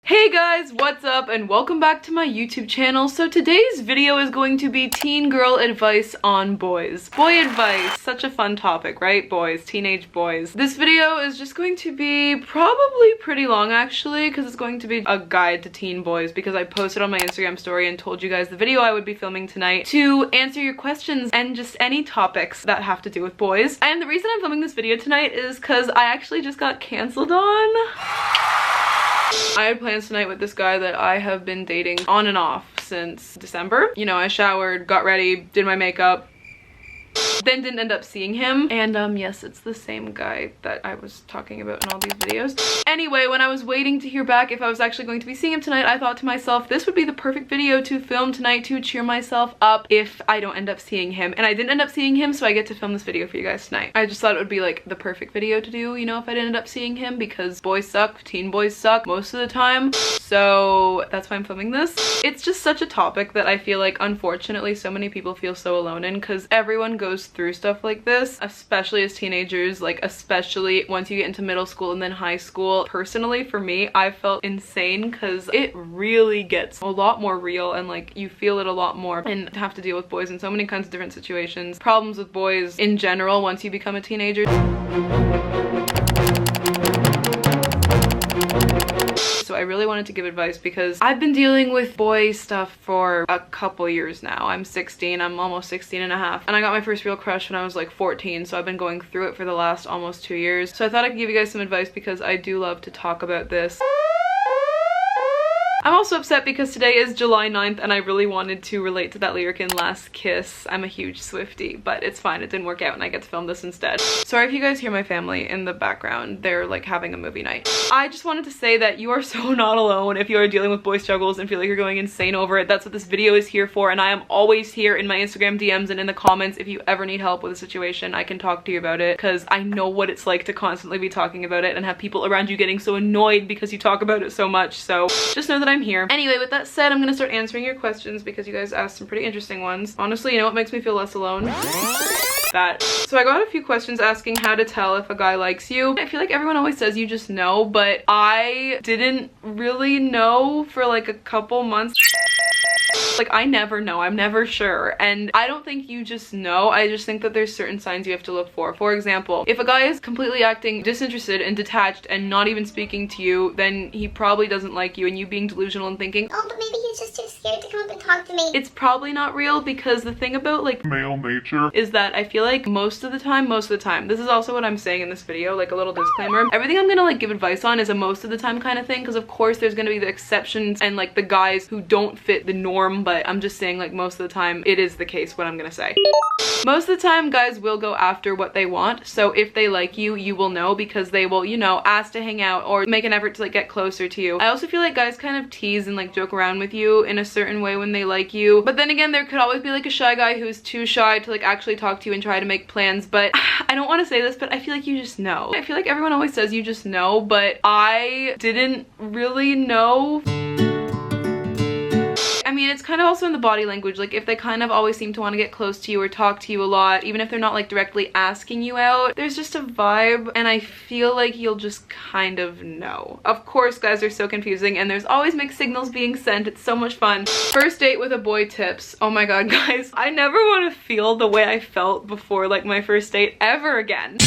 Hey guys, what's up and welcome back to my YouTube channel. So today's video is going to be teen girl advice on boys. Boy advice, such a fun topic, right? Boys, teenage boys. This video is just going to be probably pretty long actually, because it's going to be a guide to teen boys, because I posted on my Instagram story and told you guys the video I would be filming tonight to answer your questions and just any topics that have to do with boys. And the reason I'm filming this video tonight is because I actually just got canceled on. I had plans tonight with this guy that I have been dating on and off since December. You know, I showered, got ready, did my makeup, then didn't end up seeing him. And yes, it's the same guy that I was talking about in all these videos. Anyway, when I was waiting to hear back if I was actually going to be seeing him tonight, I thought to myself, this would be the perfect video to film tonight to cheer myself up if I don't end up seeing him. And I didn't end up seeing him, so I get to film this video for you guys tonight. I just thought it would be like the perfect video to do, you know, if I didn't end up seeing him, because boys suck, teen boys suck most of the time. So that's why I'm filming this. It's just such a topic that I feel like unfortunately so many people feel so alone in, because everyone goes through stuff like this, especially as teenagers, like especially once you get into middle school and then high school. Personally, for me, I felt insane because it really gets a lot more real and like you feel it a lot more and have to deal with boys in so many kinds of different situations. Problems with boys in general once you become a teenager. So I really wanted to give advice because I've been dealing with boy stuff for a couple years now. I'm 16, I'm almost 16 and a half. And I got my first real crush when I was like 14. So I've been going through it for the last almost 2 years. So I thought I could give you guys some advice because I do love to talk about this. I'm also upset because today is July 9th and I really wanted to relate to that lyric in Last Kiss. I'm a huge Swiftie, but it's fine. It didn't work out and I get to film this instead. Sorry if you guys hear my family in the background. They're like having a movie night. I just wanted to say that you are so not alone if you are dealing with boy struggles and feel like you're going insane over it. That's what this video is here for, and I am always here in my Instagram DMs and in the comments. If you ever need help with a situation, I can talk to you about it because I know what it's like to constantly be talking about it and have people around you getting so annoyed because you talk about it so much. So just know that I'm here. Anyway, with that said, I'm gonna start answering your questions because you guys asked some pretty interesting ones. Honestly, you know what makes me feel less alone? That. So I got a few questions asking how to tell if a guy likes you. I feel like everyone always says you just know, but I didn't really know for like a couple months. Like, I never know. I'm never sure. And I don't think you just know. I just think that there's certain signs you have to look for. For example, if a guy is completely acting disinterested and detached and not even speaking to you, then he probably doesn't like you, and you being delusional and thinking, oh, but maybe he's just too scared to come up and talk to me. It's probably not real, because the thing about like male nature is that I feel like most of the time, this is also what I'm saying in this video, like a little disclaimer. Everything I'm gonna like give advice on is a most of the time kind of thing, because of course there's gonna be the exceptions and like the guys who don't fit the norm, but I'm just saying like most of the time it is the case what I'm gonna say. Most of the time guys will go after what they want, so if they like you, you will know because they will, you know, ask to hang out or make an effort to like get closer to you. I also feel like guys kind of tease and like joke around with you in a certain way when they like you, but then again there could always be like a shy guy who's too shy to like actually talk to you and try to make plans. But I don't want to say this, but I feel like you just know. I feel like everyone always says you just know, but I didn't really know. I mean, it's kind of also in the body language. Like if they kind of always seem to want to get close to you or talk to you a lot, even if they're not like directly asking you out, there's just a vibe, and I feel like you'll just kind of know. Of course, guys are so confusing and there's always mixed signals being sent. It's so much fun. First date with a boy tips. Oh my god, guys, I never want to feel the way I felt before like my first date ever again.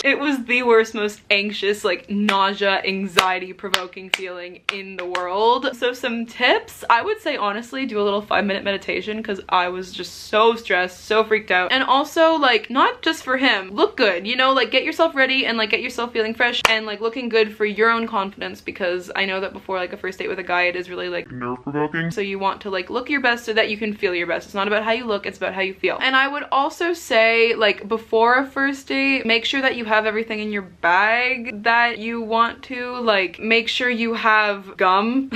It was the worst, most anxious, like nausea, anxiety provoking feeling in the world. So some tips, I would say honestly do a little 5-minute meditation, because I was just so stressed, so freaked out. And also like not just for him, look good, you know, like get yourself ready and like get yourself feeling fresh and like looking good for your own confidence, because I know that before like a first date with a guy it is really like nerve provoking. So you want to like look your best so that you can feel your best. It's not about how you look, it's about how you feel. And I would also say like before a first date, make sure that you have everything in your bag that you want to, like make sure you have gum.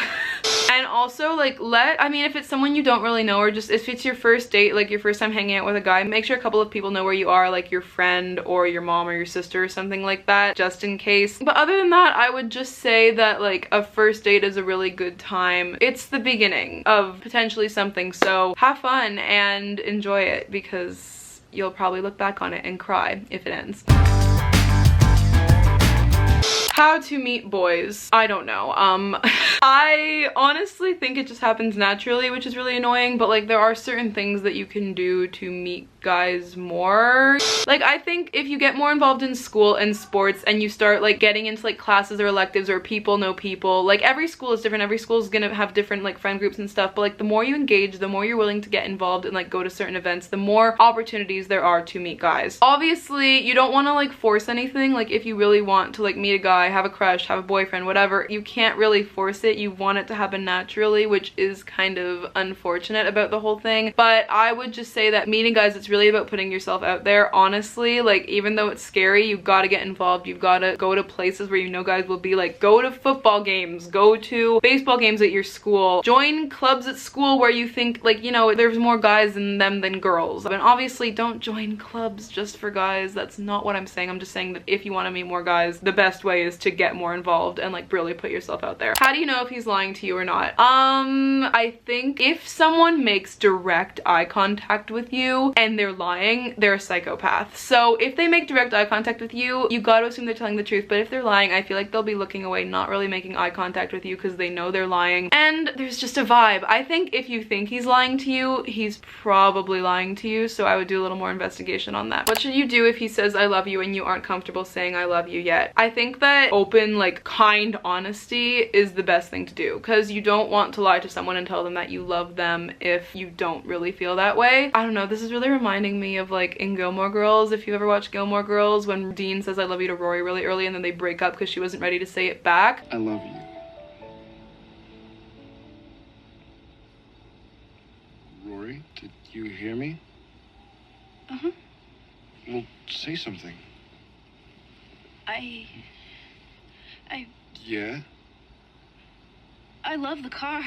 And also like I mean if it's someone you don't really know, or just if it's your first date, like your first time hanging out with a guy, make sure a couple of people know where you are, like your friend or your mom or your sister or something like that, just in case. But other than that, I would just say that like a first date is a really good time. It's the beginning of potentially something, so have fun and enjoy it, because you'll probably look back on it and cry if it ends. How to meet boys. I don't know. I honestly think it just happens naturally, which is really annoying, but like there are certain things that you can do to meet guys more. Like I think if you get more involved in school and sports and you start like getting into like classes or electives or people know people, like every school is different, every school is gonna have different like friend groups and stuff, but like the more you engage, the more you're willing to get involved and like go to certain events, the more opportunities there are to meet guys. Obviously you don't want to like force anything. Like if you really want to like meet a guy, have a crush, have a boyfriend, whatever, you can't really force it. You want it to happen naturally, which is kind of unfortunate about the whole thing. But I would just say that meeting guys, it's really about putting yourself out there. Honestly, like even though it's scary, you gotta get involved. You've gotta go to places where you know guys will be. Like go to football games, go to baseball games at your school, join clubs at school where you think like, you know, there's more guys in them than girls. And obviously don't join clubs just for guys. That's not what I'm saying. I'm just saying that if you want to meet more guys, the best way is to get more involved and like really put yourself out there. How do you know if he's lying to you or not? I think if someone makes direct eye contact with you and they're lying, they're a psychopath. So if they make direct eye contact with you, you gotta assume they're telling the truth. But if they're lying, I feel like they'll be looking away, not really making eye contact with you because they know they're lying. And there's just a vibe. I think if you think he's lying to you, he's probably lying to you. So I would do a little more investigation on that. What should you do if he says I love you and you aren't comfortable saying I love you yet? I think that open, like kind honesty is the best thing to do, because you don't want to lie to someone and tell them that you love them if you don't really feel that way. I don't know, this is really reminding me of like in Gilmore Girls, if you ever watched Gilmore Girls, when Dean says I love you to Rory really early and then they break up because she wasn't ready to say it back. I love you. Rory, did you hear me? Uh-huh. Well, say something. Yeah? I love the car.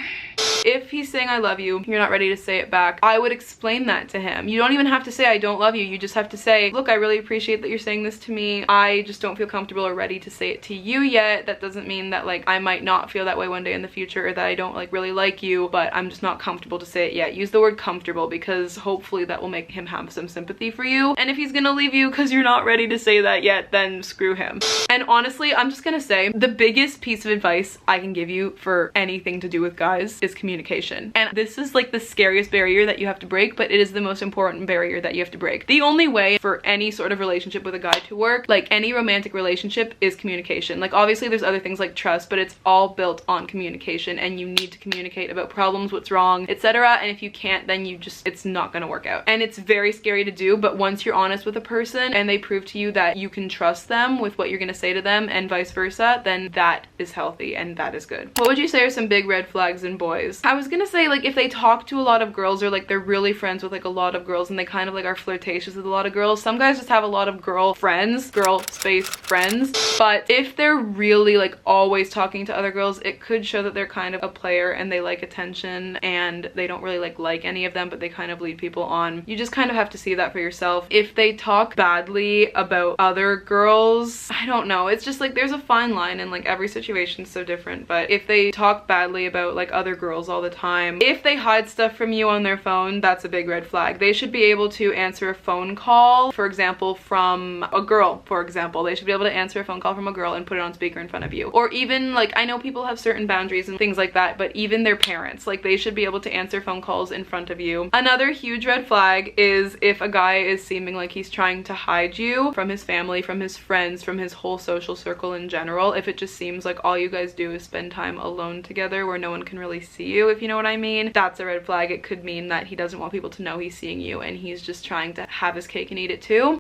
If he's saying I love you, you're not ready to say it back, I would explain that to him. You don't even have to say I don't love you. You just have to say, look, I really appreciate that you're saying this to me. I just don't feel comfortable or ready to say it to you yet. That doesn't mean that like I might not feel that way one day in the future, or that I don't like really like you, but I'm just not comfortable to say it yet. Use the word comfortable, because hopefully that will make him have some sympathy for you. And if he's gonna leave you because you're not ready to say that yet, then screw him. And honestly, I'm just gonna say the biggest piece of advice I can give you for anything to do with guys is communication. And this is like the scariest barrier that you have to break, but it is the most important barrier that you have to break. The only way for any sort of relationship with a guy to work, like any romantic relationship, is communication. Like obviously there's other things like trust, but it's all built on communication, and you need to communicate about problems, what's wrong, etc. And if you can't, then it's not gonna work out. And it's very scary to do, but once you're honest with a person and they prove to you that you can trust them with what you're gonna say to them and vice versa, then that is healthy and that is good. What would you say are some big red flags in boys? I was gonna say like if they talk to a lot of girls, or like they're really friends with like a lot of girls and they kind of like are flirtatious with a lot of girls. Some guys just have a lot of girl friends, girl space friends, but if they're really like always talking to other girls, it could show that they're kind of a player and they like attention and they don't really like any of them, but they kind of lead people on. You just kind of have to see that for yourself. If they talk badly about other girls, I don't know, it's just like there's a fine line and like every situation's so different. But if they talk badly about like other girls all the time, if they hide stuff from you on their phone, that's a big red flag. They should be able to answer a phone call, for example, from a girl, for example. They should be able to answer a phone call from a girl and put it on speaker in front of you. Or even like, I know people have certain boundaries and things like that, but even their parents, like they should be able to answer phone calls in front of you. Another huge red flag is if a guy is seeming like he's trying to hide you from his family, from his friends, from his whole social circle in general. If it just seems like all you guys do is spend time alone together where no one can really see you, if you know what I mean, that's a red flag. It could mean that he doesn't want people to know he's seeing you and he's just trying to have his cake and eat it too.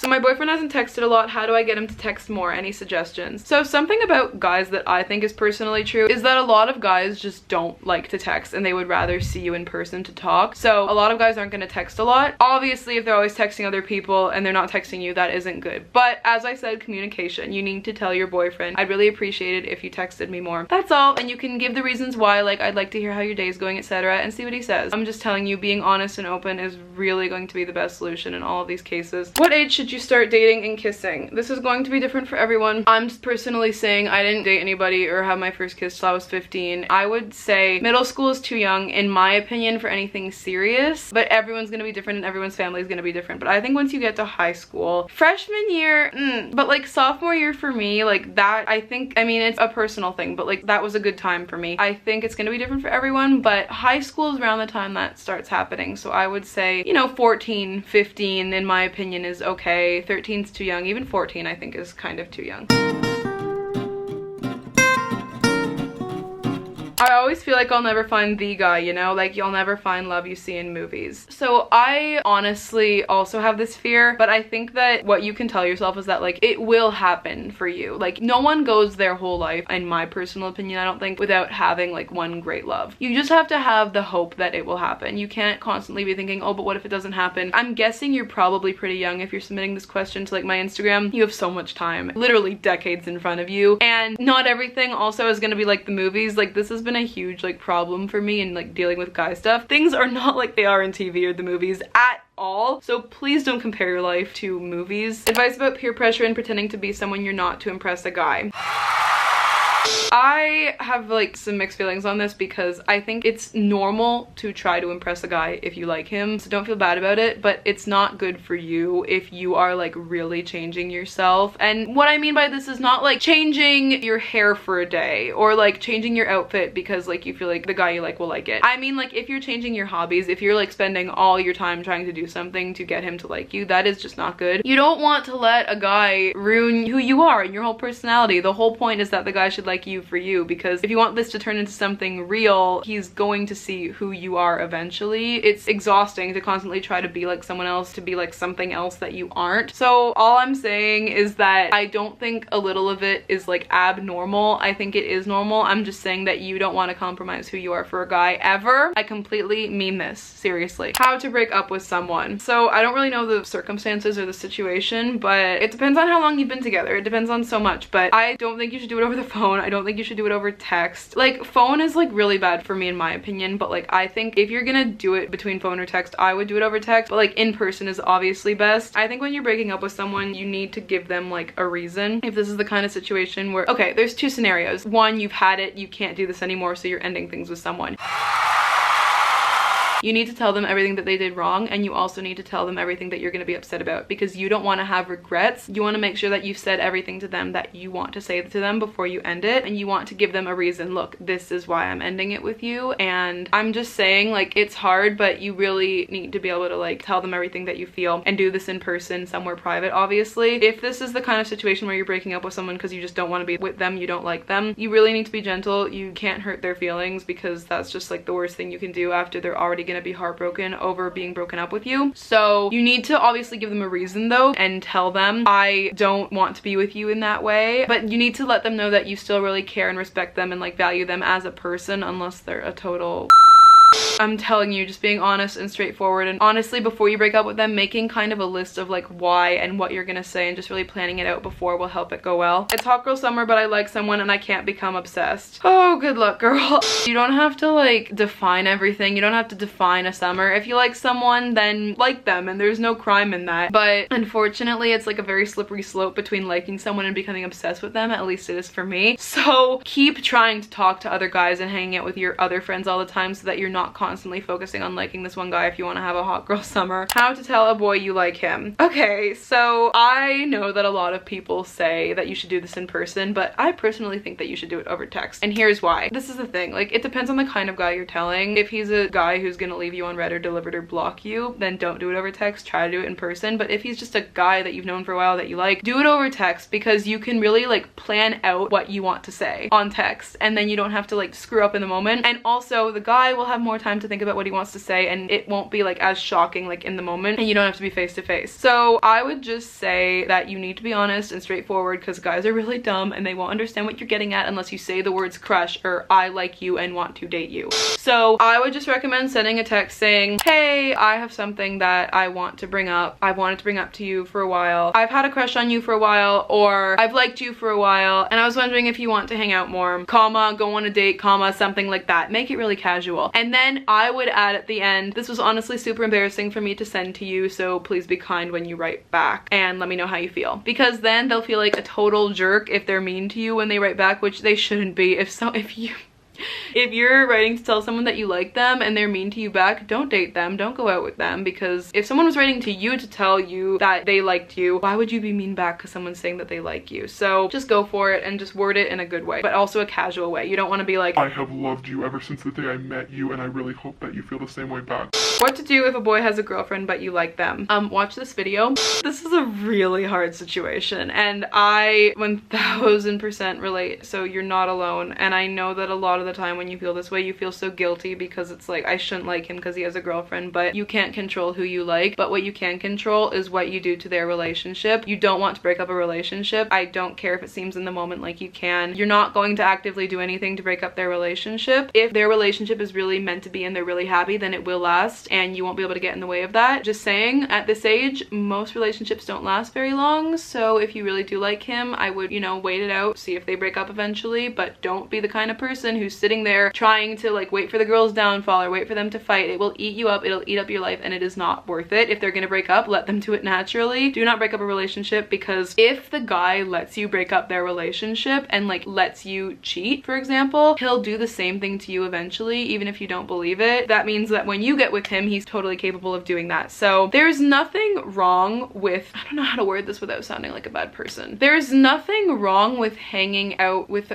My boyfriend hasn't texted a lot. How do I get him to text more? Any suggestions? So something about guys that I think is personally true is that a lot of guys just don't like to text and they would rather see you in person to talk. So a lot of guys aren't going to text a lot. Obviously, if they're always texting other people and they're not texting you, that isn't good. But as I said, communication. You need to tell your boyfriend, I'd really appreciate it if you texted me more. That's all. And you can give the reasons why, like I'd like to hear how your day is going, etc., and see what he says. I'm just telling you, being honest and open is really going to be the best solution in all of these cases. What age should you start start dating and kissing. This is going to be different for everyone. I'm just personally saying I didn't date anybody or have my first kiss till I was 15. I would say middle school is too young, in my opinion, for anything serious, but everyone's gonna be different and everyone's family is gonna be different. But I think once you get to high school, freshman year, but like sophomore year for me, like that, I think, I mean, it's a personal thing, but like that was a good time for me. I think it's gonna be different for everyone, but high school is around the time that starts happening. So I would say, you know, 14, 15 in my opinion is okay. 13 is too young. Even 14 I think is kind of too young. I always feel like I'll never find the guy, you know? Like, you'll never find love you see in movies. So I honestly also have this fear, but I think that what you can tell yourself is that, like, it will happen for you. Like, no one goes their whole life, in my personal opinion, I don't think, without having, like, one great love. You just have to have the hope that it will happen. You can't constantly be thinking, oh, but what if it doesn't happen? I'm guessing you're probably pretty young if you're submitting this question to, like, my Instagram. You have so much time, literally decades in front of you, and not everything also is gonna be like the movies. Like, this has been a huge like problem for me in like dealing with guy stuff. Things are not like they are in TV or the movies at all, so please don't compare your life to movies. Advice about peer pressure and pretending to be someone you're not to impress a guy. I have like some mixed feelings on this because I think it's normal to try to impress a guy if you like him, so don't feel bad about it, but it's not good for you if you are like really changing yourself. And what I mean by this is not like changing your hair for a day or like changing your outfit because like you feel like the guy you like will like it. I mean, like, if you're changing your hobbies, if you're like spending all your time trying to do something to get him to like you, that is just not good. You don't want to let a guy ruin who you are and your whole personality. The whole point is that the guy should like you for you, because if you want this to turn into something real, he's going to see who you are eventually. It's exhausting to constantly try to be like someone else, to be like something else that you aren't. So all I'm saying is that I don't think a little of it is like abnormal. I think it is normal. I'm just saying that you don't want to compromise who you are for a guy ever. I completely mean this, seriously. How to break up with someone. So I don't really know the circumstances or the situation, but it depends on how long you've been together. It depends on so much, but I don't think you should do it over the phone. I don't think you should do it over text. Like, phone is like really bad for me in my opinion, but like I think if you're gonna do it between phone or text, I would do it over text, but like in person is obviously best. I think when you're breaking up with someone, you need to give them like a reason. If this is the kind of situation where, okay, there's two scenarios. One, you've had it, you can't do this anymore, so you're ending things with someone. You need to tell them everything that they did wrong, and you also need to tell them everything that you're going to be upset about, because you don't want to have regrets. You want to make sure that you've said everything to them that you want to say to them before you end it, and you want to give them a reason. Look, this is why I'm ending it with you. And I'm just saying, like, it's hard, but you really need to be able to like tell them everything that you feel, and do this in person, somewhere private, obviously. If this is the kind of situation where you're breaking up with someone because you just don't want to be with them, you don't like them, you really need to be gentle. You can't hurt their feelings, because that's just like the worst thing you can do after they're already gonna be heartbroken over being broken up with you. So you need to obviously give them a reason though, and tell them, I don't want to be with you in that way, but you need to let them know that you still really care and respect them and like value them as a person, unless they're a total I'm telling you, just being honest and straightforward, and honestly, before you break up with them, making kind of a list of like why and what you're gonna say, and just really planning it out before will help it go well. It's hot girl summer, but I like someone and I can't become obsessed. Oh, good luck, girl. You don't have to like define everything. You don't have to define a summer. If you like someone, then like them, and there's no crime in that. But unfortunately, it's like a very slippery slope between liking someone and becoming obsessed with them. At least it is for me. So keep trying to talk to other guys and hanging out with your other friends all the time, so that you're not constantly focusing on liking this one guy if you want to have a hot girl summer. How to tell a boy you like him. Okay, so I know that a lot of people say that you should do this in person, but I personally think that you should do it over text, and here's why. This is the thing, like, it depends on the kind of guy you're telling. If he's a guy who's gonna leave you on red or delivered or block you, then don't do it over text. Try to do it in person. But if he's just a guy that you've known for a while that you like, do it over text, because you can really like plan out what you want to say on text, and then you don't have to like screw up in the moment. And also the guy will have more time to think about what he wants to say, and it won't be like as shocking like in the moment, and you don't have to be face to face. So I would just say that you need to be honest and straightforward, because guys are really dumb and they won't understand what you're getting at unless you say the words crush or I like you and want to date you. So I would just recommend sending a text saying, hey, I have something that I want to bring up. I've wanted to bring up to you for a while. I've had a crush on you for a while, or I've liked you for a while, and I was wondering if you want to hang out more, comma, go on a date, comma, something like that. Make it really casual. And then I would add at the end, this was honestly super embarrassing for me to send to you, so please be kind when you write back and let me know how you feel. Because then they'll feel like a total jerk if they're mean to you when they write back, which they shouldn't be. If you're writing to tell someone that you like them and they're mean to you back, don't date them, don't go out with them, because if someone was writing to you to tell you that they liked you, why would you be mean back because someone's saying that they like you? So just go for it and just word it in a good way, but also a casual way. You don't want to be like, I have loved you ever since the day I met you, and I really hope that you feel the same way back. What to do if a boy has a girlfriend but you like them. Watch this video. This is a really hard situation and I 1000% relate, so you're not alone. And I know that a lot of the time when you feel this way, you feel so guilty because it's like, I shouldn't like him because he has a girlfriend, but you can't control who you like. But what you can control is what you do to their relationship. You don't want to break up a relationship. I don't care if it seems in the moment like you can. You're not going to actively do anything to break up their relationship. If their relationship is really meant to be and they're really happy, then it will last and you won't be able to get in the way of that. Just saying, at this age, most relationships don't last very long. So if you really do like him, I would, you know, wait it out, see if they break up eventually, but don't be the kind of person who's sitting there trying to like wait for the girl's downfall or wait for them to fight. It will eat you up, it'll eat up your life, and it is not worth it. If they're gonna break up, let them do it naturally. Do not break up a relationship, because if the guy lets you break up their relationship and like lets you cheat, for example, he'll do the same thing to you eventually, even if you don't believe it. That means that when you get with him, he's totally capable of doing that. So there's nothing wrong with, I don't know how to word this without sounding like a bad person. There's nothing wrong with hanging out with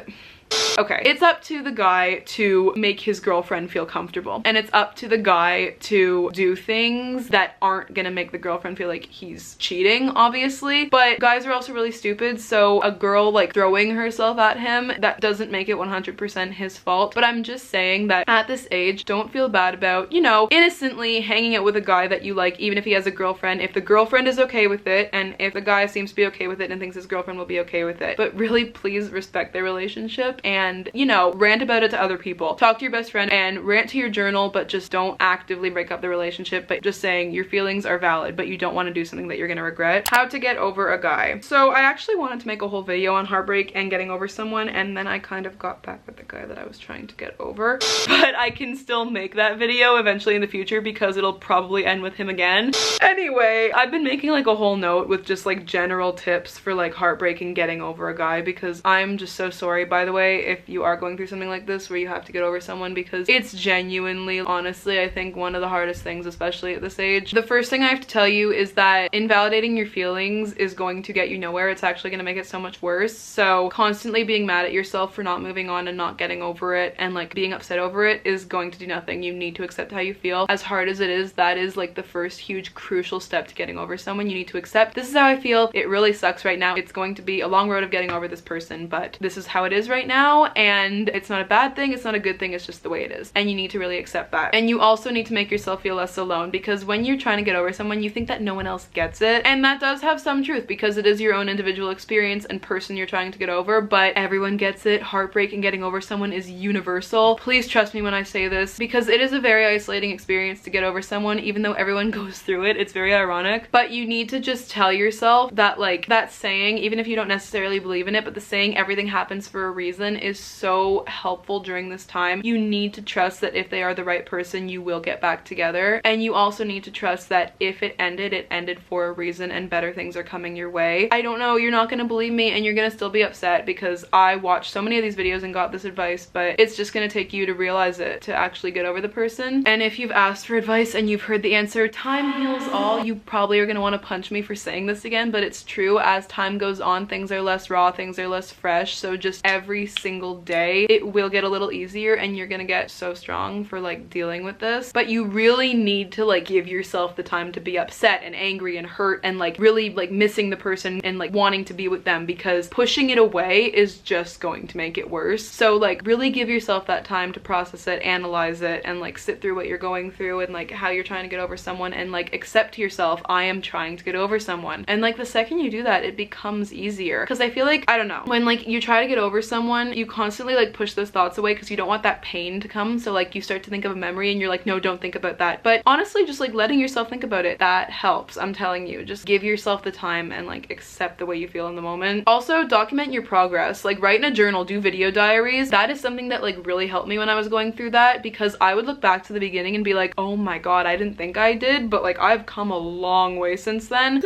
okay, it's up to the guy to make his girlfriend feel comfortable, and it's up to the guy to do things that aren't gonna make the girlfriend feel like he's cheating, obviously. But guys are also really stupid, so a girl like throwing herself at him, that doesn't make it 100% his fault. But I'm just saying that at this age, don't feel bad about, you know, innocently hanging out with a guy that you like, even if he has a girlfriend, if the girlfriend is okay with it, and if the guy seems to be okay with it and thinks his girlfriend will be okay with it. But really, please respect their relationship and, you know, rant about it to other people. Talk to your best friend and rant to your journal, but just don't actively break up the relationship, but just saying your feelings are valid, but you don't want to do something that you're gonna regret. How to get over a guy. So I actually wanted to make a whole video on heartbreak and getting over someone, and then I kind of got back with the guy that I was trying to get over, but I can still make that video eventually in the future because it'll probably end with him again. Anyway, I've been making like a whole note with just like general tips for like heartbreak and getting over a guy, because I'm just so sorry, by the way, if you are going through something like this where you have to get over someone, because it's genuinely, honestly, I think one of the hardest things, especially at this age. The first thing I have to tell you is that invalidating your feelings is going to get you nowhere. It's actually going to make it so much worse. So constantly being mad at yourself for not moving on and not getting over it and like being upset over it is going to do nothing. You need to accept how you feel. As hard as it is, that is like the first huge crucial step to getting over someone. You need to accept, this is how I feel. It really sucks right now. It's going to be a long road of getting over this person, but this is how it is right now, and it's not a bad thing, it's not a good thing, it's just the way it is, and you need to really accept that. And you also need to make yourself feel less alone, because when you're trying to get over someone, you think that no one else gets it, and that does have some truth because it is your own individual experience and person you're trying to get over, but everyone gets it. Heartbreak and getting over someone is universal. Please trust me when I say this, because it is a very isolating experience to get over someone, even though everyone goes through it. It's very ironic, but you need to just tell yourself that, like, that saying, even if you don't necessarily believe in it, but the saying everything happens for a reason is so helpful during this time. You need to trust that if they are the right person, you will get back together, and you also need to trust that if it ended for a reason and better things are coming your way. I don't know, you're not gonna believe me and you're gonna still be upset because I watched so many of these videos and got this advice, but it's just gonna take you to realize it, to actually get over the person. And if you've asked for advice and you've heard the answer, time heals all, you probably are gonna want to punch me for saying this again, but it's true. As time goes on, things are less raw, things are less fresh, so just every single day it will get a little easier and you're gonna get so strong for like dealing with this. But you really need to like give yourself the time to be upset and angry and hurt and like really like missing the person and like wanting to be with them, because pushing it away is just going to make it worse. So like really give yourself that time to process it, analyze it, and like sit through what you're going through and like how you're trying to get over someone, and like accept to yourself, I am trying to get over someone. And like the second you do that, it becomes easier, because I feel like, I don't know, when like you try to get over someone someone, you constantly like push those thoughts away because you don't want that pain to come. So like you start to think of a memory and you're like, no, don't think about that. But honestly, just like letting yourself think about it, that helps. I'm telling you, just give yourself the time and like accept the way you feel in the moment. Also, document your progress. Like write in a journal, do video diaries. That is something that like really helped me when I was going through that, because I would look back to the beginning and be like, oh my god, I didn't think I did, but like I've come a long way since then. I've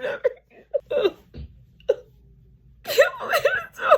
never can't believe it's over.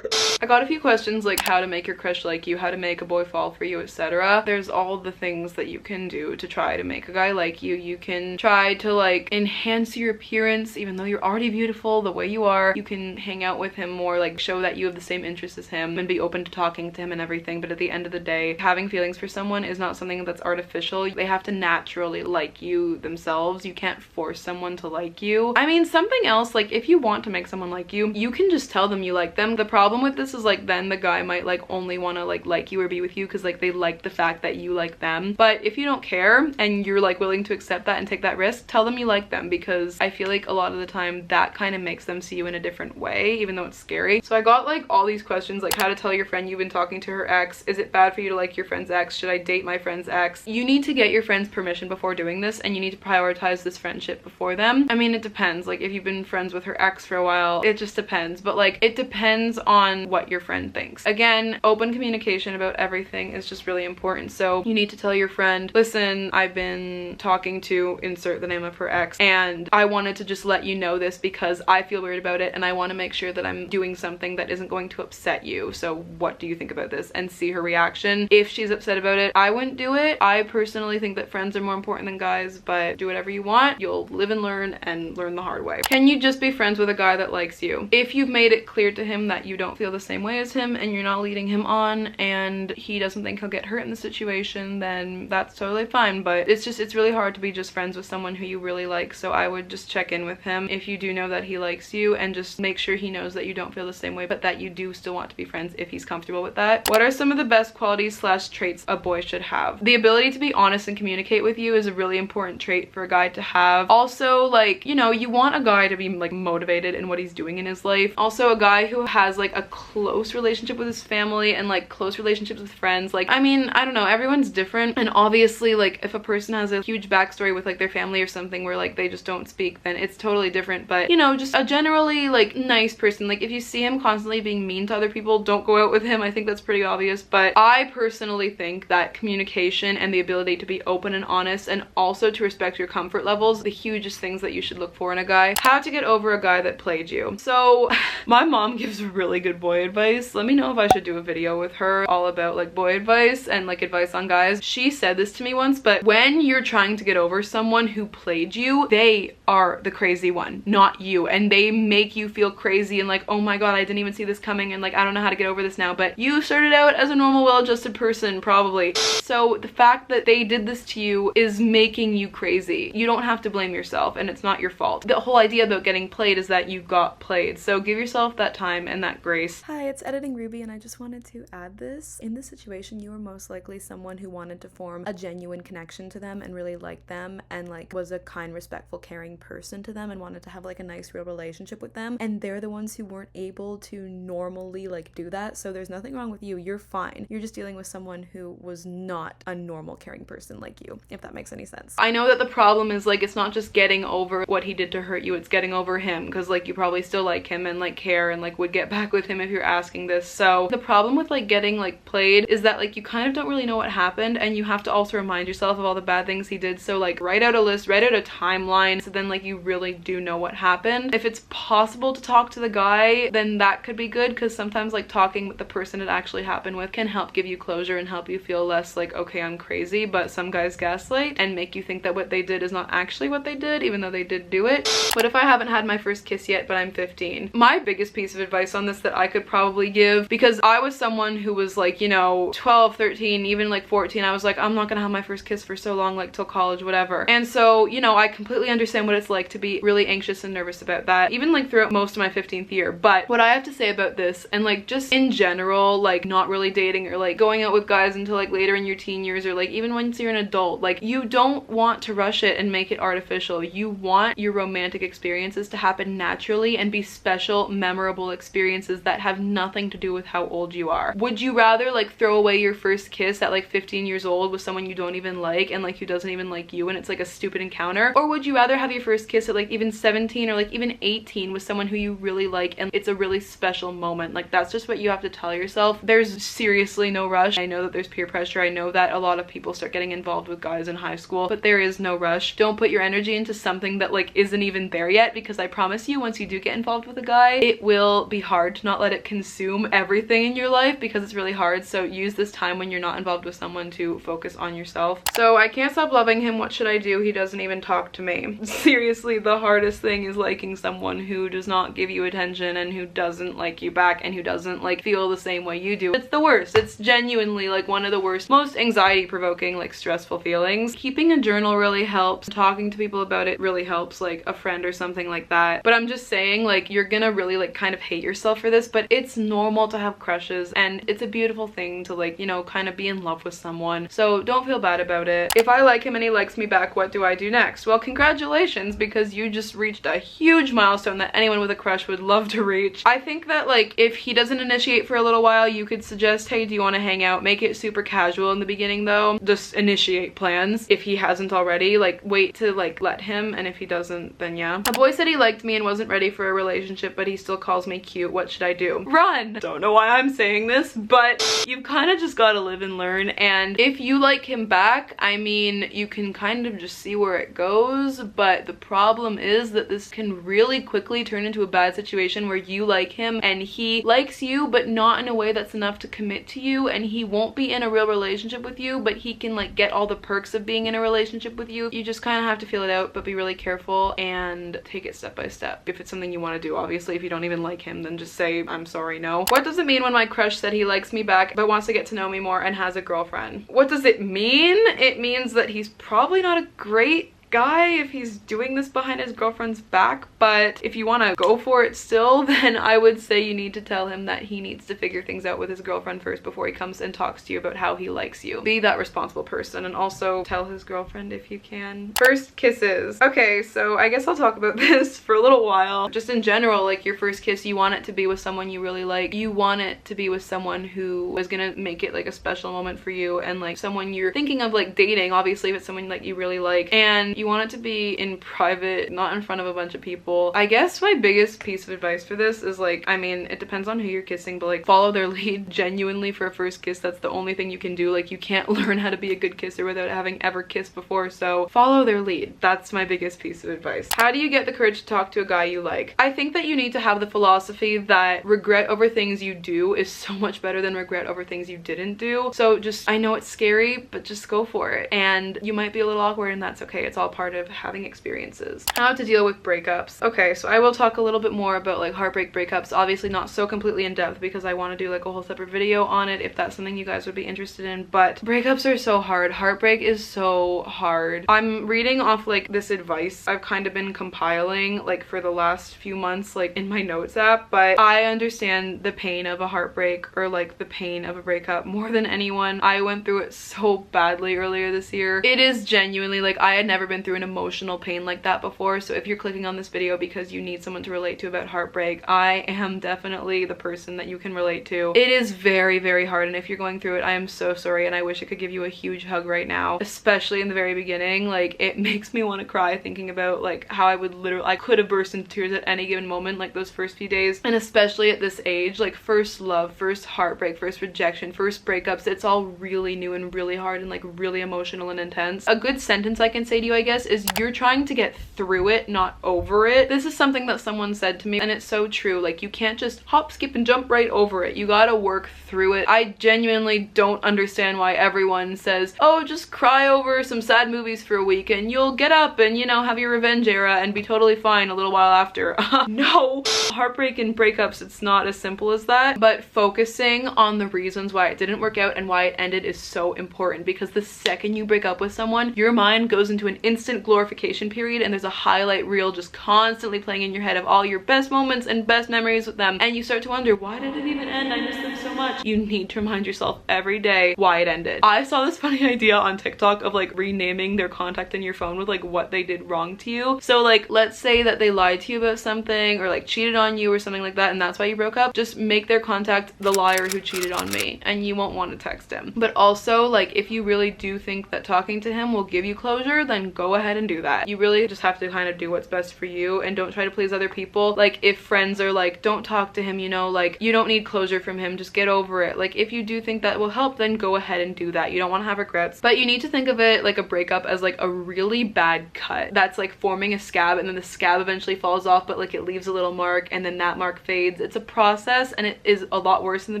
I got a few questions like how to make your crush like you, how to make a boy fall for you, etc. There's all the things that you can do to try to make a guy like you. You can try to like enhance your appearance even though you're already beautiful the way you are. You can hang out with him more, like show that you have the same interests as him and be open to talking to him and everything. But at the end of the day, having feelings for someone is not something that's artificial. They have to naturally like you themselves. You can't force someone to like you. I mean, something else, like if you want to make someone like you can just tell them you like them. The problem with this is like then the guy might like only want to like you or be with you because like they like the fact that you like them. But if you don't care and you're like willing to accept that and take that risk, tell them you like them, because I feel like a lot of the time that kind of makes them see you in a different way, even though it's scary. So I got like all these questions, like how to tell your friend you've been talking to her ex, is it bad for you to like your friend's ex, should I date my friend's ex? You need to get your friend's permission before doing this, and you need to prioritize this friendship before them. I mean, it depends. Like if you've been friends with her ex for a while, it just depends, but like it depends on what your friend thinks. Again, open communication about everything is just really important. So you need to tell your friend, listen, I've been talking to insert the name of her ex, and I wanted to just let you know this because I feel weird about it and I want to make sure that I'm doing something that isn't going to upset you. So what do you think about this? And see her reaction. If she's upset about it, I wouldn't do it. I personally think that friends are more important than guys, but do whatever you want. You'll live and learn the hard way. Can you just be friends with a guy that likes you? If you've made it clear to him that you don't feel the same way as him and you're not leading him on and he doesn't think he'll get hurt in the situation, then that's totally fine. But it's really hard to be just friends with someone who you really like. So I would just check in with him if you do know that he likes you, and just make sure he knows that you don't feel the same way, but that you do still want to be friends if he's comfortable with that. What are some of the best qualities / traits a boy should have? The ability to be honest and communicate with you is a really important trait for a guy to have. Also, like, you know, you want a guy to be like motivated in what he's doing in his life. Also, a guy who has like a close relationship with his family and like close relationships with friends. Like, I mean, I don't know, everyone's different, and obviously like if a person has a huge backstory with like their family or something where like they just don't speak, then it's totally different. But you know, just a generally like nice person. Like if you see him constantly being mean to other people, don't go out with him. I think that's pretty obvious, but I personally think that communication and the ability to be open and honest, and also to respect your comfort levels, the hugest things that you should look for in a guy. How to get over a guy that played you. So my mom gives really good boy advice. Let me know if I should do a video with her all about like boy advice and like advice on guys. She said this to me once, but when you're trying to get over someone who played you, they are the crazy one, not you, and they make you feel crazy and like, oh my god, I didn't even see this coming, and like I don't know how to get over this now. But you started out as a normal, well-adjusted person probably, so the fact that they did this to you is making you crazy. You don't have to blame yourself, and it's not your fault. The whole idea about getting played is that you got played, so give yourself that time and that grace. Hi, it's Editing Ruby, and I just wanted to add this. In this situation, you are most likely someone who wanted to form a genuine connection to them and really liked them and like was a kind, respectful, caring person to them and wanted to have like a nice real relationship with them, and they're the ones who weren't able to normally like do that. So there's nothing wrong with you. You're fine. You're just dealing with someone who was not a normal, caring person like you, if that makes any sense. I know that the problem is like it's not just getting over what he did to hurt you, it's getting over him, because like you probably still like him and like care and like would get back with him if you're asking this. So the problem with like getting like played is that like you kind of don't really know what happened, and you have to also remind yourself of all the bad things he did. So like write out a list, write out a timeline, so then like you really do know what happened. If it's possible to talk to the guy, then that could be good, because sometimes like talking with the person it actually happened with can help give you closure and help you feel less like, okay, I'm crazy. But some guys gaslight and make you think that what they did is not actually what they did, even though they did do it. What if I haven't had my first kiss yet but I'm 15? My biggest piece of advice on this that I could probably give, because I was someone who was like, you know, 12, 13, even like 14. I was like, I'm not gonna have my first kiss for so long, like till college, whatever. And so, you know, I completely understand what it's like to be really anxious and nervous about that, even like throughout most of my 15th year. But what I have to say about this, and like just in general, like not really dating or like going out with guys until like later in your teen years, or like even once you're an adult, like you don't want to rush it and make it artificial. You want your romantic experiences to happen naturally and be special, memorable experiences that have nothing to do with how old you are. Would you rather like throw away your first kiss at like 15 years old with someone you don't even like, and like who doesn't even like you, and it's like a stupid encounter? Or would you rather have your first kiss at like even 17 or like even 18 with someone who you really like and it's a really special moment? Like that's just what you have to tell yourself. There's seriously no rush. I know that there's peer pressure. I know that a lot of people start getting involved with guys in high school, but there is no rush. Don't put your energy into something that like isn't even there yet, because I promise you, once you do get involved with a guy, it will be hard to not let it consume everything in your life, because it's really hard. So use this time when you're not involved with someone to focus on yourself. So I can't stop loving him. What should I do? He doesn't even talk to me. Seriously, the hardest thing is liking someone who does not give you attention and who doesn't like you back and who doesn't like feel the same way you do. It's the worst. It's genuinely like one of the worst, most anxiety provoking, like stressful feelings. Keeping a journal really helps. Talking to people about it really helps, like a friend or something like that. But I'm just saying, like, you're gonna really like kind of hate yourself for this, but it's normal to have crushes and it's a beautiful thing to like, you know, kind of be in love with someone. So don't feel bad about it. If I like him and he likes me back, what do I do next? Well, congratulations, because you just reached a huge milestone that anyone with a crush would love to reach. I think that like if he doesn't initiate for a little while, you could suggest, hey, do you want to hang out? Make it super casual in the beginning though. Just initiate plans if he hasn't already. Like wait to like let him, and if he doesn't, then yeah. A boy said he liked me and wasn't ready for a relationship, but he still calls me cute. What should I do? Run! Don't know why I'm saying this, but you've kind of just got to live and learn. And if you like him back, I mean, you can kind of just see where it goes, but the problem is that this can really quickly turn into a bad situation where you like him and he likes you, but not in a way that's enough to commit to you, and he won't be in a real relationship with you, but he can like get all the perks of being in a relationship with you. You just kind of have to feel it out, but be really careful and take it step by step. If it's something you want to do, obviously. If you don't even like him, then just say, I'm sorry, no. What does it mean when my crush said he likes me back but wants to get to know me more and has a girlfriend? What does it mean? It means that he's probably not a great guy if he's doing this behind his girlfriend's back, but if you want to go for it still, then I would say you need to tell him that he needs to figure things out with his girlfriend first before he comes and talks to you about how he likes you. Be that responsible person, and also tell his girlfriend if you can. First kisses. Okay, so I guess I'll talk about this for a little while. Just in general, like your first kiss, you want it to be with someone you really like. You want it to be with someone who is gonna make it like a special moment for you, and like someone you're thinking of like dating, obviously, if it's someone like you really like, and you want it to be in private, not in front of a bunch of people. I guess my biggest piece of advice for this is like, I mean, it depends on who you're kissing, but like follow their lead. Genuinely, for a first kiss, that's the only thing you can do. Like you can't learn how to be a good kisser without having ever kissed before, so follow their lead. That's my biggest piece of advice. How do you get the courage to talk to a guy you like? I think that you need to have the philosophy that regret over things you do is so much better than regret over things you didn't do. So just, I know it's scary, but just go for it. And you might be a little awkward, and that's okay. It's all part of having experiences. How to deal with breakups. Okay, so I will talk a little bit more about like heartbreak breakups, obviously not so completely in depth because I want to do like a whole separate video on it if that's something you guys would be interested in, but breakups are so hard. Heartbreak is so hard. I'm reading off like this advice I've kind of been compiling like for the last few months like in my notes app, but I understand the pain of a heartbreak or like the pain of a breakup more than anyone. I went through it so badly earlier this year. It is genuinely like I had never been through an emotional pain like that before, so if you're clicking on this video because you need someone to relate to about heartbreak, I am definitely the person that you can relate to. It is very, very hard, and if you're going through it, I am so sorry, and I wish I could give you a huge hug right now, especially in the very beginning. Like it makes me want to cry thinking about like how I could have burst into tears at any given moment, like those first few days, and especially at this age, like first love, first heartbreak, first rejection, first breakups, it's all really new and really hard and like really emotional and intense. A good sentence I can say to you, I guess, is you're trying to get through it, not over it. This is something that someone said to me, and it's so true. Like, you can't just hop, skip, and jump right over it. You gotta work through it. I genuinely don't understand why everyone says, oh, just cry over some sad movies for a week and you'll get up and, you know, have your revenge era and be totally fine a little while after. No. Heartbreak and breakups, it's not as simple as that, but focusing on the reasons why it didn't work out and why it ended is so important, because the second you break up with someone, your mind goes into an instant glorification period and there's a highlight reel just constantly playing in your head of all your best moments and best memories with them, and you start to wonder, why did it even end? I miss them so much. You need to remind yourself every day why it ended. I saw this funny idea on TikTok of like renaming their contact in your phone with like what they did wrong to you. So like, let's say that they lied to you about something or like cheated on you or something like that, and that's why you broke up. Just make their contact the liar who cheated on me, and you won't want to text him. But also, like, if you really do think that talking to him will give you closure, then go ahead and do that. You really just have to kind of do what's best for you and don't try to please other people. Like, if friends are like, don't talk to him, you know, like, you don't need closure from him, just get over it. Like, if you do think that will help, then go ahead and do that. You don't want to have regrets, but you need to think of it like a breakup as like a really bad cut that's like forming a scab, and then the scab eventually falls off, but like it leaves a little mark, and then that mark fades. It's a process, and it is a lot worse in the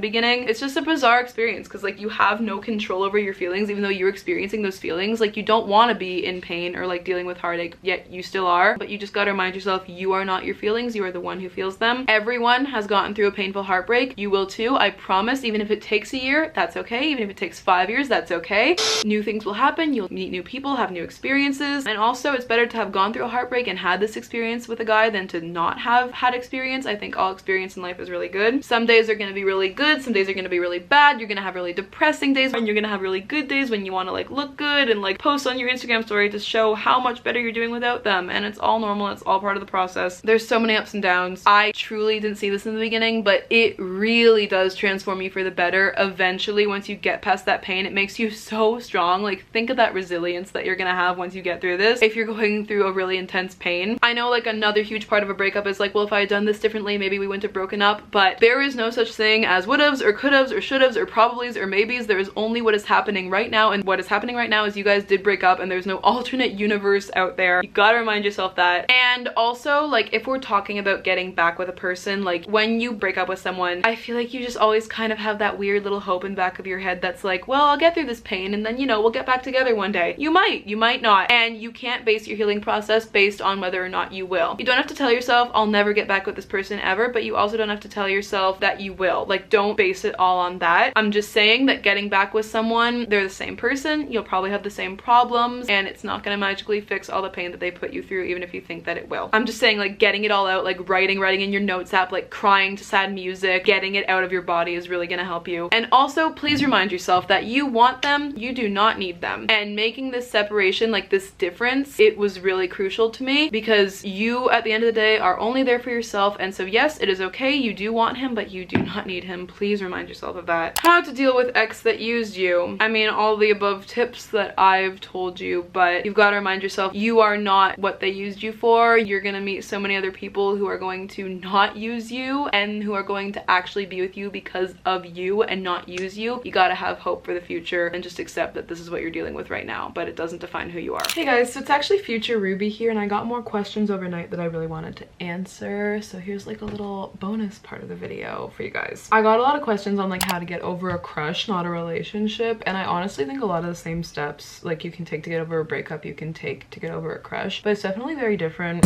beginning. It's just a bizarre experience because like you have no control over your feelings, even though you're experiencing those feelings. Like, you don't want to be in pain or like dealing with heartache, yet you still are, but you just got to remind yourself you are not your feelings, you are the one who feels them. Everyone has gotten through a painful heartbreak. You will too, I promise. Even if it takes a year, that's okay. Even if it takes 5 years, that's okay. New things will happen, you'll meet new people, have new experiences, and also it's better to have gone through a heartbreak and had this experience with a guy than to not have had experience. I think all experience in life is really good. Some days are going to be really good, some days are going to be really bad. You're going to have really depressing days, and you're going to have really good days when you want to like look good and like post on your Instagram story to show how much better you're doing without them, and it's all normal. It's all part of the process. There's so many ups and downs. I truly didn't see this in the beginning, but it really does transform you for the better. Eventually, once you get past that pain, it makes you so strong. Like, think of that resilience that you're gonna have once you get through this. If you're going through a really intense pain, I know like another huge part of a breakup is like, well, if I had done this differently, maybe we wouldn't have broken up, but there is no such thing as would'ves or could'ves or should'ves or probablys or maybes. There is only what is happening right now, and what is happening right now is you guys did break up, and there's no alternate universe out there. You gotta remind yourself that. And also, like, if we're talking about getting back with a person, like when you break up with someone, I feel like you just always kind of have that weird little hope in the back of your head that's like, well, I'll get through this pain and then, you know, we'll get back together one day. You might not, and you can't base your healing process based on whether or not you will. You don't have to tell yourself I'll never get back with this person ever, but you also don't have to tell yourself that you will. Like, don't base it all on that. I'm just saying that getting back with someone, they're the same person, you'll probably have the same problems, and it's not gonna magically fix all the pain that they put you through, even if you think that it will. I'm just saying, like, getting it all out, like writing in your notes app, like crying to sad music, getting it out of your body is really gonna help you. And also, please remind yourself that you want them, you do not need them. And making this separation, like this difference, it was really crucial to me, because you at the end of the day are only there for yourself. And so yes, it is okay, you do want him, but you do not need him. Please remind yourself of that. How to deal with ex that used you. I mean, all the above tips that I've told you, but you've got to remind yourself you are not what they used you for. You're gonna meet so many other people who are going to not use you and who are going to actually be with you because of you and not use you. You gotta have hope for the future and just accept that this is what you're dealing with right now, but it doesn't define who you are. Hey guys, so it's actually future Ruby here, and I got more questions overnight that I really wanted to answer, so here's like a little bonus part of the video for you guys. I got a lot of questions on like how to get over a crush, not a relationship, and I honestly think a lot of the same steps like you can take to get over a breakup you can take to get over a crush, but it's definitely very different.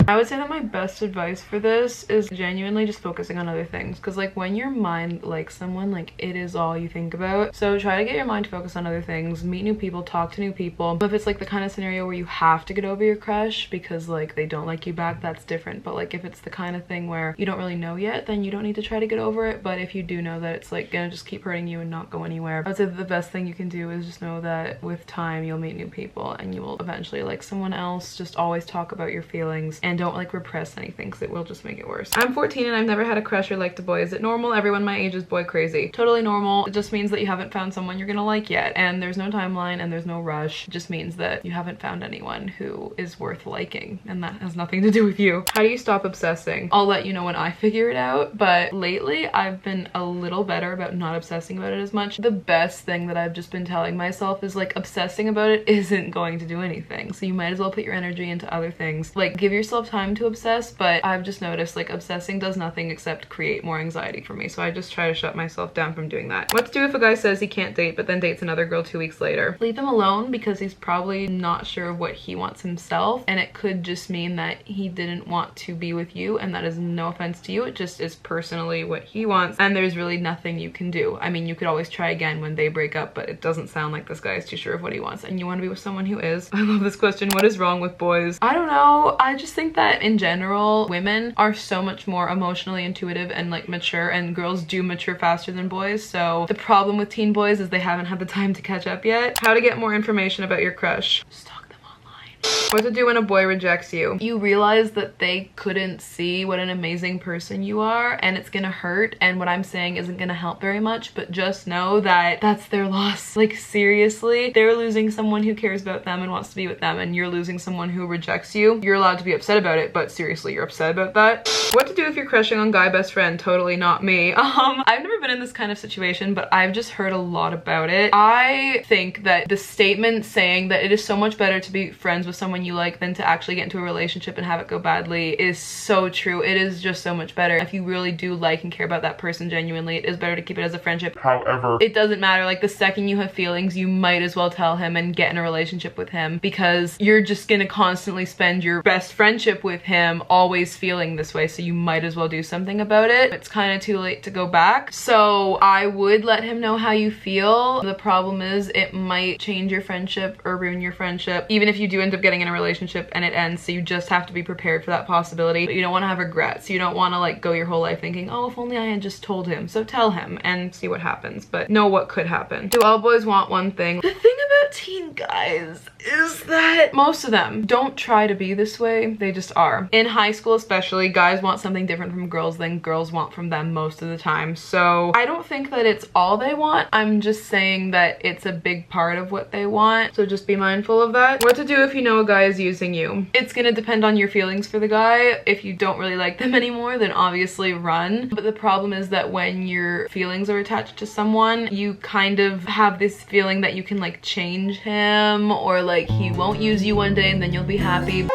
I would say that my best advice for this is genuinely just focusing on other things, because like when your mind likes someone, like it is all you think about. So try to get your mind to focus on other things, meet new people, talk to new people. If it's like the kind of scenario where you have to get over your crush because like they don't like you back, that's different. But like if it's the kind of thing where you don't really know yet, then you don't need to try to get over it. But if you do know that it's like gonna just keep hurting you and not go anywhere, I would say that the best thing you can do is just know that with time you'll meet new people and you will eventually like someone else. Just always talk about your feelings and don't like repress anything because it will just make it worse. I'm 14 and I've never had a crush or liked a boy. Is it normal? Everyone my age is boy crazy. Totally normal. It just means that you haven't found someone you're gonna like yet, and there's no timeline and there's no rush. It just means that you haven't found anyone who is worth liking, and that has nothing to do with you. How do you stop obsessing? I'll let you know when I figure it out, but lately I've been a little better about not obsessing about it as much. The best thing that I've just been telling myself is like, obsessing about it isn't going to do anything, so you might as well put your energy into other things. Like, give yourself time to obsess, but I've just noticed like obsessing does nothing except create more anxiety for me, so I just try to shut myself down from doing that. What to do if a guy says he can't date but then dates another girl 2 weeks later? Leave him alone, because he's probably not sure of what he wants himself, and it could just mean that he didn't want to be with you, and that is no offense to you, it just is personally what he wants, and there's really nothing you can do. I mean, you could always try again when they break up, but it doesn't sound like this guy is too sure of what he wants, and you want to be with someone who is. I love this question. What is wrong with boys? I don't know. I just think that in general, women are so much more emotionally intuitive and like mature, and girls do mature faster than boys. So the problem with teen boys is they haven't had the time to catch up yet. How to get more information about your crush? Stalk them online. What to do when a boy rejects you? You realize that they couldn't see what an amazing person you are, and it's gonna hurt, and what I'm saying isn't gonna help very much, but just know that that's their loss. Like, seriously, they're losing someone who cares about them and wants to be with them, and you're losing someone who rejects you. You're allowed to be upset about it, but seriously, you're upset about that. What to do if you're crushing on guy best friend? Totally not me. I've never been in this kind of situation, but I've just heard a lot about it. I think that the statement saying that it is so much better to be friends with someone you like than to actually get into a relationship and have it go badly is so true. It is just so much better. If you really do like and care about that person genuinely, it is better to keep it as a friendship. However, it doesn't matter. Like, the second you have feelings, you might as well tell him and get in a relationship with him, because you're just gonna constantly spend your best friendship with him always feeling this way, so you might as well do something about it. It's kind of too late to go back, so I would let him know how you feel. The problem is it might change your friendship or ruin your friendship, even if you do end up getting in a relationship and it ends, so you just have to be prepared for that possibility. But you don't want to have regrets. You don't want to like go your whole life thinking, oh, if only I had just told him. So tell him and see what happens, but know what could happen. Do all boys want one thing? The thing about teen guys is that most of them don't try to be this way, they just are. In high school especially, guys want something different from girls than girls want from them most of the time, so I don't think that it's all they want. I'm just saying that it's a big part of what they want, so just be mindful of that. What to do if you know a guy is using you? It's gonna depend on your feelings for the guy. If you don't really like them anymore, then obviously run, but the problem is that when your feelings are attached to someone, you kind of have this feeling that you can like change him, or like he won't use you one day and then you'll be happy.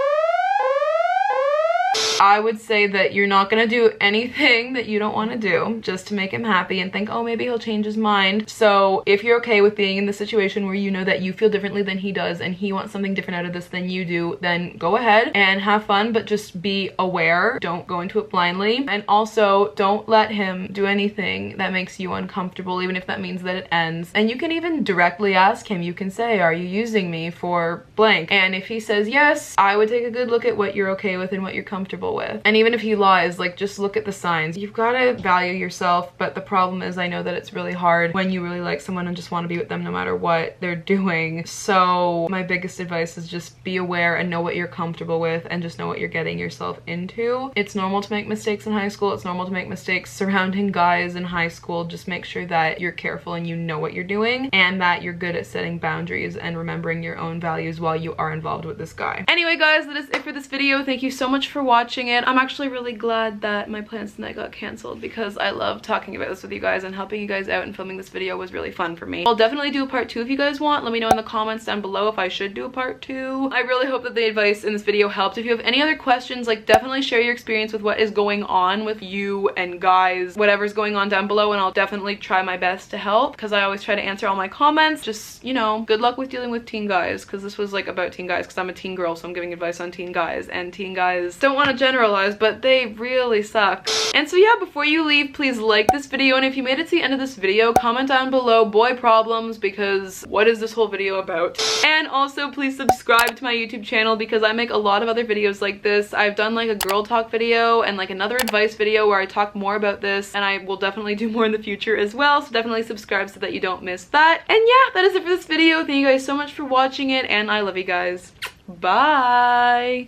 I would say that you're not gonna do anything that you don't want to do just to make him happy and think, oh, maybe he'll change his mind. So if you're okay with being in the situation where you know that you feel differently than he does and he wants something different out of this than you do, then go ahead and have fun, but just be aware. Don't go into it blindly, and also don't let him do anything that makes you uncomfortable, even if that means that it ends. And you can even directly ask him. You can say, are you using me for blank? And if he says yes, I would take a good look at what you're okay with and what you're comfortable with. And even if he lies, like, just look at the signs. You've got to value yourself, but the problem is, I know that it's really hard when you really like someone and just want to be with them no matter what they're doing. So my biggest advice is just be aware and know what you're comfortable with, and just know what you're getting yourself into. It's normal to make mistakes in high school. It's normal to make mistakes surrounding guys in high school. Just make sure that you're careful and you know what you're doing, and that you're good at setting boundaries and remembering your own values while you are involved with this guy. Anyway, guys, that is it for this video. Thank you so much for watching it. I'm actually really glad that my plans tonight got canceled, because I love talking about this with you guys, and helping you guys out and filming this video was really fun for me. I'll definitely do a part 2 if you guys want. Let me know in the comments down below if I should do a part 2. I really hope that the advice in this video helped. If you have any other questions, like, definitely share your experience with what is going on with you and guys, whatever's going on down below, and I'll definitely try my best to help, because I always try to answer all my comments. Just, you know, good luck with dealing with teen guys, because this was like about teen guys, because I'm a teen girl, so I'm giving advice on teen guys, and teen guys, don't want to generalize, but they really suck. And so yeah, before you leave, please like this video, and if you made it to the end of this video, comment down below boy problems, because what is this whole video about? And also please subscribe to my YouTube channel, because I make a lot of other videos like this. I've done like a girl talk video and like another advice video where I talk more about this, and I will definitely do more in the future as well, so definitely subscribe so that you don't miss that. And yeah, that is it for this video. Thank you guys so much for watching it, and I love you guys. Bye!